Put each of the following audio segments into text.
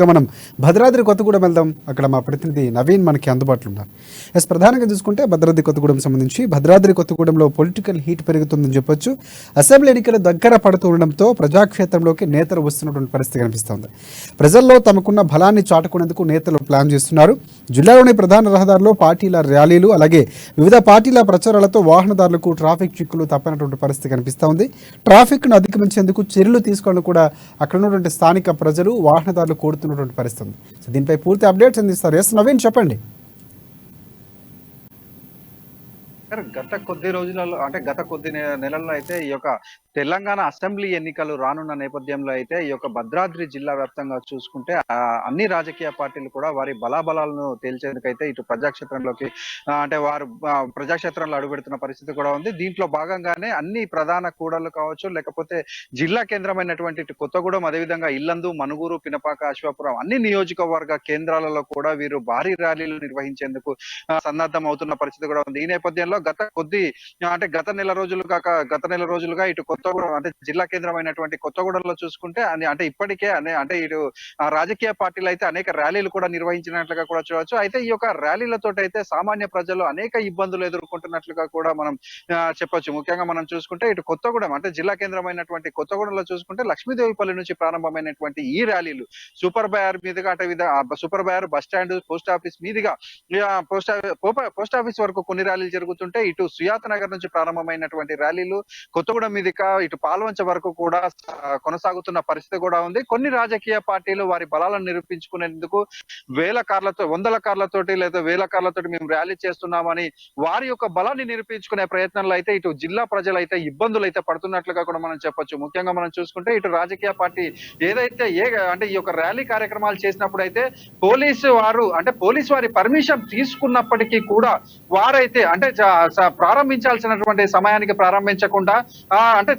మనం భద్రాద్రి కొత్తగూడెం వెళ్దాం. అక్కడ మా ప్రతినిధి నవీన్ మనకి అందుబాటులో ఉన్నారు. ప్రధానంగా చూసుకుంటే భద్రాద్రి కొత్తగూడెం సంబంధించి భద్రాద్రి కొత్తగూడెంలో పొలిటికల్ హీట్ పెరుగుతుందని చెప్పొచ్చు. అసెంబ్లీ ఎన్నికలు దగ్గర పడుతూ ఉండడంతో ప్రజాక్షేత్రంలోకి నేతలు వస్తున్నటువంటి పరిస్థితి కనిపిస్తోంది. ప్రజల్లో తమకున్న బలాన్ని చాటుకునేందుకు నేతలు ప్లాన్ చేస్తున్నారు. జిల్లాలోని ప్రధాన రహదారుల్లో పార్టీల ర్యాలీలు అలాగే వివిధ పార్టీల ప్రచారాలతో వాహనదారులకు ట్రాఫిక్ చిక్కులు తప్పనటువంటి పరిస్థితి కనిపిస్తోంది. ట్రాఫిక్ను అధిగమించేందుకు చర్యలు తీసుకోవాలని కూడా అక్కడ ఉన్నటువంటి స్థానిక ప్రజలు వాహనదారులు కోరుతున్నటువంటి పరిస్థితి. సో దీనిపై పూర్తి అప్డేట్స్ అందిస్తారు. ఎస్ నవీన్, చెప్పండి. గత కొద్ది రోజులలో గత కొద్ది నెలల్లో అయితే ఈ యొక్క తెలంగాణ అసెంబ్లీ ఎన్నికలు రానున్న నేపథ్యంలో అయితే ఈ యొక్క భద్రాద్రి జిల్లా వ్యాప్తంగా చూసుకుంటే అన్ని రాజకీయ పార్టీలు కూడా వారి బలాబలాలను తేల్చేందుకైతే ఇటు ప్రజాక్షేత్రంలోకి వారు ప్రజాక్షేత్రంలో అడుగుపెడుతున్న పరిస్థితి కూడా ఉంది. దీంట్లో భాగంగానే అన్ని ప్రధాన కూడళ్లు కావచ్చు, లేకపోతే జిల్లా కేంద్రమైనటువంటి ఇటు కొత్తగూడెం, అదేవిధంగా ఇల్లందు, మనుగూరు, పినపాక, అశ్వాపురం అన్ని నియోజకవర్గ కేంద్రాలలో కూడా వీరు భారీ ర్యాలీలు నిర్వహించేందుకు సన్నద్ధం అవుతున్న పరిస్థితి కూడా ఉంది. ఈ నేపథ్యంలో గత నెల రోజులుగా ఇటు కొత్తగూడెం జిల్లా కేంద్రమైనటువంటి కొత్తగూడెంలో చూసుకుంటే ఇప్పటికే ఇటు రాజకీయ పార్టీలు అయితే అనేక ర్యాలీలు కూడా నిర్వహించినట్లుగా కూడా చూడవచ్చు. అయితే ఈ యొక్క ర్యాలీలతో అయితే సామాన్య ప్రజలు అనేక ఇబ్బందులు ఎదుర్కొంటున్నట్లుగా కూడా మనం చెప్పొచ్చు. ముఖ్యంగా మనం చూసుకుంటే ఇటు కొత్తగూడెం జిల్లా కేంద్రమైనటువంటి కొత్తగూడెంలో చూసుకుంటే లక్ష్మీదేవిపల్లి నుంచి ప్రారంభమైనటువంటి ఈ ర్యాలీలు సూపర్ బయార్ మీదుగా super bazaar, bus stand, post office మీదుగా పోస్ట్ ఆఫీస్ వరకు కొన్ని ర్యాలీలు జరుగుతుంటే ఇటు సుయాత నగర్ నుంచి ప్రారంభమైనటువంటి ర్యాలీలు కొత్తగూడెం మీదుగా ఇటు పాల్వంచ వరకు కూడా కొనసాగుతున్న పరిస్థితి కూడా ఉంది. కొన్ని రాజకీయ పార్టీలు వారి బలాలను నిరూపించుకునేందుకు వందల కార్లతోటి లేదా వేల కార్లతోటి మేము ర్యాలీ చేస్తున్నామని వారి యొక్క బలాన్ని నిరూపించుకునే ప్రయత్నంలో అయితే ఇటు జిల్లా ప్రజలు అయితే ఇబ్బందులు అయితే పడుతున్నట్లుగా కూడా మనం చెప్పొచ్చు. ముఖ్యంగా మనం చూసుకుంటే ఇటు రాజకీయ పార్టీ ఏదైతే ఈ యొక్క ర్యాలీ కార్యక్రమాలు చేసినప్పుడు అయితే పోలీసు వారి పర్మిషన్ తీసుకున్నప్పటికీ కూడా వారైతే ప్రారంభించాల్సినటువంటి సమయానికి ప్రారంభించకుండా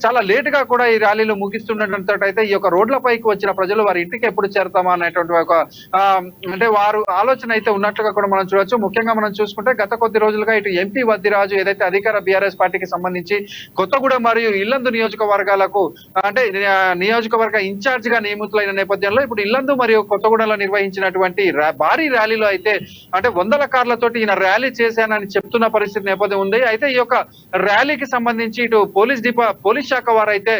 చాలా లేట్ గా కూడా ఈ ర్యాలీలు ముగిస్తుండటంతో అయితే ఈ యొక్క రోడ్లపైకి వచ్చిన ప్రజలు వారి ఇంటికి ఎప్పుడు చేరుతామా అనేటువంటి ఒక వారు ఆలోచన అయితే ఉన్నట్లుగా కూడా మనం చూడొచ్చు. ముఖ్యంగా మనం చూసుకుంటే గత కొద్ది రోజులుగా ఇటు ఎంపీ వద్దిరాజు ఏదైతే అధికార బీఆర్ఎస్ పార్టీకి సంబంధించి కొత్తగూడెం మరియు ఇల్లందు నియోజకవర్గాలకు నియోజకవర్గ ఇన్ఛార్జ్ గా నియమితులైన నేపథ్యంలో ఇప్పుడు ఇల్లందు మరియు కొత్తగూడెంలో నిర్వహించినటువంటి భారీ ర్యాలీలో అయితే వందల కార్లతోటి ఈయన ర్యాలీ చేశానని చెప్తున్న పరిస్థితి నేపథ్యం ఉంది. అయితే ఈ యొక్క ర్యాలీకి సంబంధించి ఇటు పోలీస్ శాఖ వారు అయితే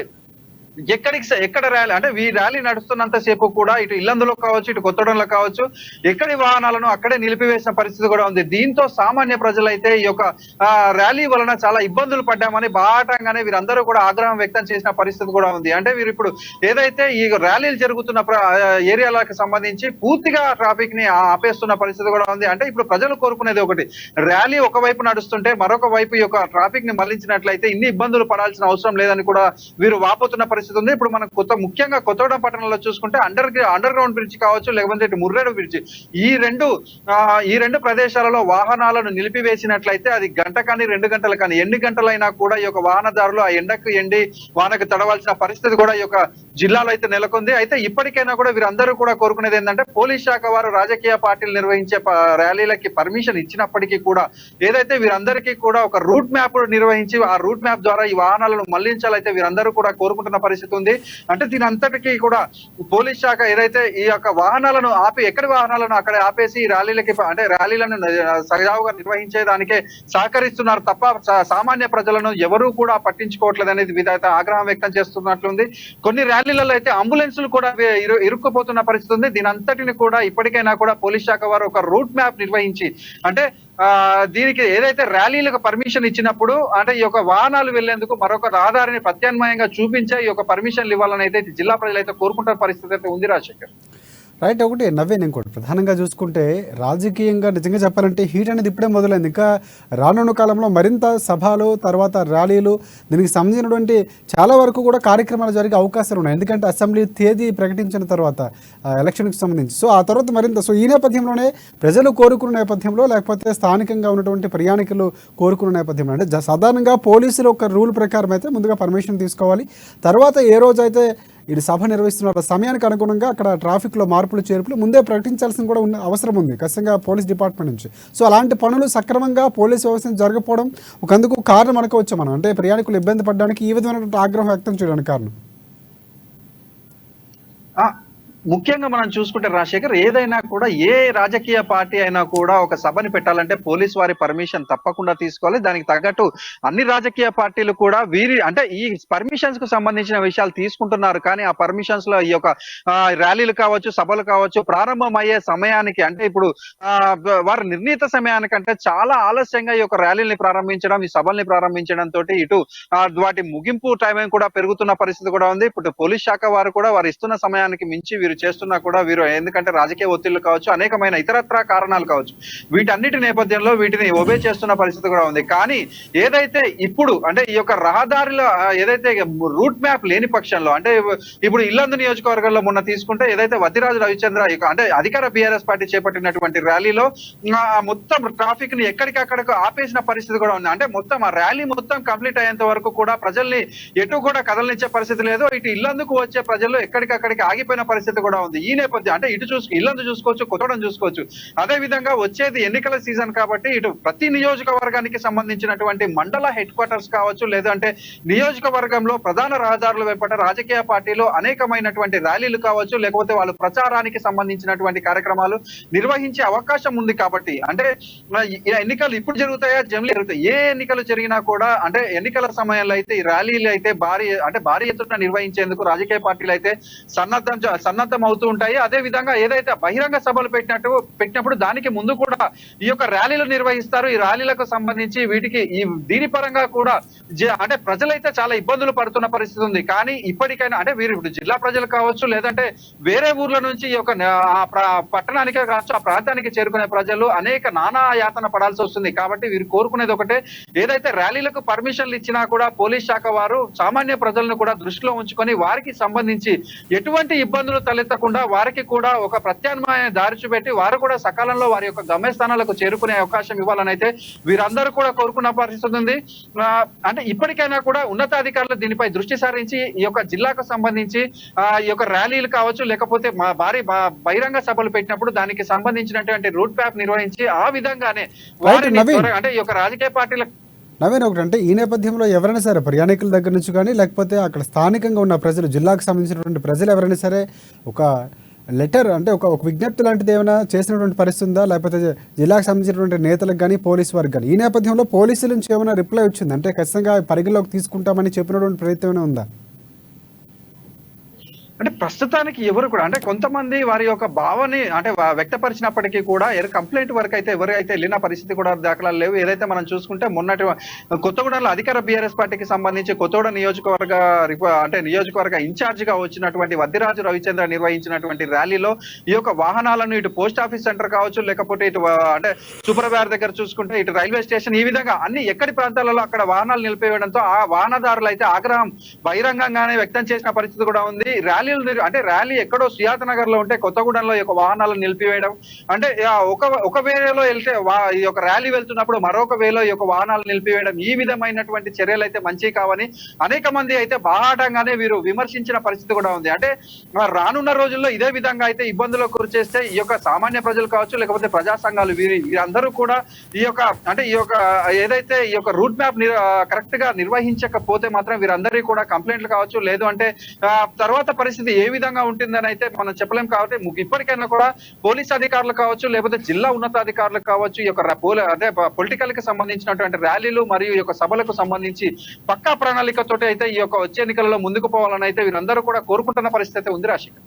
ఎక్కడ ర్యాలీ ఈ ర్యాలీ నడుస్తున్నంత సేపు కూడా ఇటు ఇల్లందులో కావచ్చు, ఇటు కొత్తగూడెంలో కావచ్చు, ఎక్కడి వాహనాలను అక్కడే నిలిపివేసిన పరిస్థితి కూడా ఉంది. దీంతో సామాన్య ప్రజలైతే ఈ యొక్క ర్యాలీ వలన చాలా ఇబ్బందులు పడ్డామని బాటంగానే వీరందరూ కూడా ఆగ్రహం వ్యక్తం చేసిన పరిస్థితి కూడా ఉంది. వీరు ఇప్పుడు ఏదైతే ఈ ర్యాలీలు జరుగుతున్న ఏరియాలకు సంబంధించి పూర్తిగా ట్రాఫిక్ ని ఆపేస్తున్న పరిస్థితి కూడా ఉంది. ఇప్పుడు ప్రజలు కోరుకునేది ఒకటి, ర్యాలీ ఒకవైపు నడుస్తుంటే మరొక వైపు ఈ యొక్క ట్రాఫిక్ ని మళ్లించినట్లయితే ఇన్ని ఇబ్బందులు పడాల్సిన అవసరం లేదని కూడా వీరు వాపోతున్న పరిస్థితి ఉంది. ఇప్పుడు మనం ముఖ్యంగా కొత్తగూడెం పట్టణంలో చూసుకుంటే అండర్ గ్రౌండ్ బ్రిడ్జ్ కావచ్చు, లేకపోతే ముర్రేడు బ్రిడ్జ్, ఈ రెండు ప్రదేశాలలో వాహనాలను నిలిపివేసినట్లయితే అది గంట కానీ 2 గంటలు కానీ ఎన్ని గంటలైనా కూడా ఈ యొక్క వాహనదారులు ఆ ఎండకు ఎండి వానకు తడవాల్సిన పరిస్థితి కూడా ఈ యొక్క జిల్లాలో అయితే నెలకొంది. అయితే ఇప్పటికైనా కూడా వీరందరూ కూడా కోరుకునేది ఏంటంటే పోలీస్ శాఖ వారు రాజకీయ పార్టీలు నిర్వహించే ర్యాలీలకి పర్మిషన్ ఇచ్చినప్పటికీ కూడా ఏదైతే వీరందరికీ కూడా ఒక రూట్ మ్యాప్ నిర్వహించి ఆ రూట్ మ్యాప్ ద్వారా ఈ వాహనాలను మళ్లించాలైతే వీరందరూ కూడా కోరుకుంటున్న పరిస్థితి ఉంది. దీని అంతటికీ కూడా పోలీస్ శాఖ ఏదైతే ఈ యొక్క వాహనాలను ఎక్కడి వాహనాలను అక్కడ ఆపేసి ర్యాలీలను సజావుగా నిర్వహించేదానికే సహకరిస్తున్నారు తప్ప సామాన్య ప్రజలను ఎవరూ కూడా పట్టించుకోవట్లేదు అనేది వీరైతే ఆగ్రహం వ్యక్తం చేస్తున్నట్లుంది. కొన్ని ర్యాలీలలో అయితే అంబులెన్సులు కూడా ఇరుక్కుపోతున్న పరిస్థితి ఉంది. దీని అంతటిని కూడా ఇప్పటికైనా కూడా పోలీస్ శాఖ వారు ఒక రూట్ మ్యాప్ నిర్వహించి దీనికి ఏదైతే ర్యాలీలకు పర్మిషన్ ఇచ్చినప్పుడు ఈ యొక్క వాహనాలు వెళ్లేందుకు మరొక రహదారిని ప్రత్యామ్నాయంగా చూపించే ఈ యొక్క పర్మిషన్లు ఇవ్వాలని అయితే జిల్లా ప్రజలు అయితే కోరుకుంటున్న పరిస్థితి అయితే ఉంది. రాజశేఖర్, రైట్. ఒకటి నవ్వేన్, ఇంకోటి ప్రధానంగా చూసుకుంటే రాజకీయంగా నిజంగా చెప్పాలంటే హీట్ అనేది ఇప్పుడే మొదలైంది. ఇంకా రానున్న కాలంలో మరింత సభలు, తర్వాత ర్యాలీలు, దీనికి సంబంధించినటువంటి చాలా వరకు కూడా కార్యక్రమాలు జరిగే అవకాశాలు ఉన్నాయి. ఎందుకంటే అసెంబ్లీ తేదీ ప్రకటించిన తర్వాత ఎలక్షన్కి సంబంధించి ఆ తర్వాత మరింత ఈ నేపథ్యంలోనే ప్రజలు కోరుకున్న నేపథ్యంలో, లేకపోతే స్థానికంగా ఉన్నటువంటి ప్రయాణికులు కోరుకున్న నేపథ్యంలో సాధారణంగా పోలీసులు ఒక రూల్ ప్రకారం అయితే ముందుగా పర్మిషన్ తీసుకోవాలి. తర్వాత ఏ రోజైతే ఇది సభ నిర్వహిస్తున్న సమయానికి అనుగుణంగా అక్కడ ట్రాఫిక్లో మార్పులు చేర్పులు ముందే ప్రకటించాల్సిన కూడా అవసరం ఉంది ఖచ్చితంగా పోలీస్ డిపార్ట్మెంట్ నుంచి. అలాంటి పనులు సక్రమంగా పోలీస్ వ్యవస్థ జరగకపోవడం ఒకందుకు కారణం అనుకోవచ్చు మనం. ప్రయాణికులు ఇబ్బంది పడడానికి ఈ విధమైనటువంటి ఆగ్రహం వ్యక్తం చేయడానికి కారణం. ముఖ్యంగా మనం చూసుకుంటే రాజశేఖర్, ఏదైనా కూడా ఏ రాజకీయ పార్టీ అయినా కూడా ఒక సభని పెట్టాలంటే పోలీస్ వారి పర్మిషన్ తప్పకుండా తీసుకోవాలి. దానికి తగ్గట్టు అన్ని రాజకీయ పార్టీలు కూడా అంటే ఈ పర్మిషన్స్ కు సంబంధించిన విషయాలు తీసుకుంటున్నారు. కానీ ఆ పర్మిషన్స్ లో ఈ యొక్క ర్యాలీలు కావచ్చు, సభలు కావచ్చు, ప్రారంభమయ్యే సమయానికి అంటే ఇప్పుడు వారి నిర్ణీత సమయానికంటే చాలా ఆలస్యంగా ఈ యొక్క ర్యాలీని ప్రారంభించడం, ఈ సభల్ని ప్రారంభించడం తోటి ఇటు వాటి ముగింపు టైం కూడా పెరుగుతున్న పరిస్థితి కూడా ఉంది. ఇప్పుడు పోలీస్ శాఖ వారు కూడా వారు ఇస్తున్న సమయానికి మించి వీరు చేస్తున్నా కూడా ఎందుకంటే రాజకీయ ఒత్తిళ్లు కావచ్చు, అనేకమైన ఇతరత్రా కారణాలు కావచ్చు, వీటన్నిటి నేపథ్యంలో వీటిని ఒబే చేస్తున్న పరిస్థితి కూడా ఉంది. కానీ ఏదైతే ఇప్పుడు అంటే ఈ యొక్క రహదారిలో ఏదైతే రూట్ మ్యాప్ లేని పక్షంలో అంటే ఇప్పుడు ఇల్లందు నియోజకవర్గంలో మొన్న తీసుకుంటే ఏదైతే వద్దిరాజు రవిచంద్ర అంటే అధికార బీఆర్ఎస్ పార్టీ చేపట్టినటువంటి ర్యాలీలో మొత్తం ట్రాఫిక్ ని ఎక్కడికక్కడకు ఆపేసిన పరిస్థితి కూడా ఉంది. అంటే మొత్తం ఆ ర్యాలీ మొత్తం కంప్లీట్ అయ్యేంత వరకు కూడా ప్రజల్ని ఎటు కూడా కదలనిచ్చే పరిస్థితి లేదు. ఇటు ఇల్లందుకు వచ్చే ప్రజలు ఎక్కడికక్కడికి ఆగిపోయిన పరిస్థితి కూడా ఉంది. ఈ నేపథ్యం అంటే ఇటు ఇల్లందు చూసుకోవచ్చు, కొత్తగూడెం చూసుకోవచ్చు. అదే విధంగా వచ్చేది ఎన్నికల సీజన్ కాబట్టి ఇటు ప్రతి నియోజకవర్గానికి సంబంధించినటువంటి మండల హెడ్ క్వార్టర్స్ కావచ్చు, లేదంటే నియోజకవర్గంలో ప్రధాన రహదారుల వెంబట రాజకీయ పార్టీలు అనేకమైనటువంటి ర్యాలీలు కావచ్చు, లేకపోతే వాళ్ళు ప్రచారానికి సంబంధించినటువంటి కార్యక్రమాలు నిర్వహించే అవకాశం ఉంది. కాబట్టి అంటే ఎన్నికలు ఇప్పుడు జరుగుతాయా, జమిలీ జరుగుతాయి, ఏ ఎన్నికలు జరిగినా కూడా అంటే ఎన్నికల సమయంలో అయితే ఈ ర్యాలీలు అయితే భారీ ఎత్తున నిర్వహించేందుకు రాజకీయ పార్టీలు అయితే సన్నద్ధం అవుతూ ఉంటాయి. అదే విధంగా ఏదైతే బహిరంగ సభలు పెట్టినప్పుడు దానికి ముందు కూడా ఈ యొక్క ర్యాలీలు నిర్వహిస్తారు. ఈ ర్యాలీలకు సంబంధించి వీటికి దీని పరంగా కూడా అంటే ప్రజలైతే చాలా ఇబ్బందులు పడుతున్న పరిస్థితి ఉంది. కానీ ఇప్పటికైనా అంటే వీరు ఇప్పుడు జిల్లా ప్రజలు కావచ్చు, లేదంటే వేరే ఊర్ల నుంచి ఈ యొక్క పట్టణానికే కావచ్చు, ఆ ప్రాంతానికి చేరుకునే ప్రజలు అనేక నానా యాతన పడాల్సి వస్తుంది. కాబట్టి వీరు కోరుకునేది ఒకటే, ఏదైతే ర్యాలీలకు పర్మిషన్లు ఇచ్చినా కూడా పోలీస్ శాఖ వారు సామాన్య ప్రజలను కూడా దృష్టిలో ఉంచుకొని వారికి సంబంధించి ఎటువంటి ఇబ్బందులు తలెత్తకుండా వారికి కూడా ఒక ప్రత్యామ్నాయ దారి చూపెట్టి వారు కూడా సకాలంలో వారి యొక్క గమ్యస్థానాలకు చేరుకునే అవకాశం ఇవ్వాలని అయితే వీరందరూ కూడా కోరుకున్న పరిస్థితి ఉంది. అంటే ఇప్పటికైనా కూడా ఉన్నతాధికారులు దీనిపై దృష్టి సారించి ఈ యొక్క జిల్లాకు సంబంధించి ఈ యొక్క ర్యాలీలు కావచ్చు, లేకపోతే భారీ బహిరంగ సభలు పెట్టినప్పుడు దానికి సంబంధించినటువంటి రూట్ మ్యాప్ నిర్వహించి ఆ విధంగానే వారిని అంటే ఈ యొక్క రాజకీయ పార్టీల నవీన్ ఒకటి అంటే ఈ నేపథ్యంలో ఎవరైనా సరే ప్రయాణికుల దగ్గర నుంచి కానీ లేకపోతే అక్కడ స్థానికంగా ఉన్న ప్రజలు, జిల్లాకు సంబంధించినటువంటి ప్రజలు ఎవరైనా సరే ఒక లెటర్ అంటే ఒక విజ్ఞప్తి లాంటిది ఏమైనా చేసినటువంటి పరిస్థితి ఉందా, లేకపోతే జిల్లాకు సంబంధించినటువంటి నేతలకు కానీ పోలీసు వారికి కానీ ఈ నేపథ్యంలో పోలీసుల నుంచి ఏమైనా రిప్లై వచ్చింది అంటే ఖచ్చితంగా పరిగణలోకి తీసుకుంటామని చెప్పినటువంటి ప్రయత్నం ఏమైనా ఉందా? అంటే ప్రస్తుతానికి ఎవరు కూడా అంటే కొంతమంది వారి యొక్క భావని అంటే వ్యక్తపరిచినప్పటికీ కూడా కంప్లైంట్ వరకు అయితే ఎవరైతే వెళ్ళిన పరిస్థితి కూడా దాఖలాలు లేవు. ఏదైతే మనం చూసుకుంటే మొన్నటి కొత్తగూడెంలో అధికార బీఆర్ఎస్ పార్టీకి సంబంధించి కొత్తగూడెం నియోజకవర్గ ఇన్ఛార్జ్ గా వచ్చినటువంటి వద్దిరాజు రవిచంద్ర నిర్వహించినటువంటి ర్యాలీలో ఈ యొక్క వాహనాలను ఇటు పోస్ట్ ఆఫీస్ సెంటర్ కావచ్చు, లేకపోతే ఇటు అంటే సూపర్ వ్యార్ దగ్గర చూసుకుంటే ఇటు రైల్వే స్టేషన్, ఈ విధంగా అన్ని ఎక్కడి ప్రాంతాలలో అక్కడ వాహనాలు నిలిపివేయడంతో ఆ వాహనదారులు అయితే ఆగ్రహం బహిరంగంగానే వ్యక్తం చేసిన పరిస్థితి కూడా ఉంది. అంటే ర్యాలీ ఎక్కడో సుయాత నగర్ లో ఉంటే కొత్తగూడెంలో ఈ యొక్క వాహనాలను నిలిపివేయడం అంటే ఒక వేలో వెళ్తే ఈ యొక్క ర్యాలీ వెళ్తున్నప్పుడు మరొక వేలో ఈ యొక్క వాహనాలు నిలిపివేయడం, ఈ విధమైనటువంటి చర్యలు అయితే మంచి కావని అనేక మంది అయితే బాహాటంగానే వీరు విమర్శించిన పరిస్థితి కూడా ఉంది. అంటే రానున్న రోజుల్లో ఇదే విధంగా అయితే ఇబ్బందులకు గురి చేస్తే ఈ యొక్క సామాన్య ప్రజలు కావచ్చు, లేకపోతే ప్రజా సంఘాలు వీరందరూ కూడా ఈ యొక్క ఏదైతే ఈ యొక్క రూట్ మ్యాప్ కరెక్ట్ గా నిర్వహించకపోతే మాత్రం వీరందరికీ కూడా కంప్లైంట్లు కావచ్చు, లేదు అంటే తర్వాత పరిస్థితి ఏ విధంగా ఉంటుందని అయితే మనం చెప్పలేం. కాబట్టి ఇప్పటికైనా కూడా పోలీస్ అధికారులు కావచ్చు, లేకపోతే జిల్లా ఉన్నతాధికారులు కావచ్చు, ఈ యొక్క అంటే పొలిటికల్ కి సంబంధించినటువంటి ర్యాలీలు మరియు ఈ యొక్క సభలకు సంబంధించి పక్కా ప్రణాళికతోటి అయితే ఈ యొక్క వచ్చే ఎన్నికలలో ముందుకు పోవాలని అయితే వీరందరూ కూడా కోరుకుంటున్న పరిస్థితి ఉంది రాశి.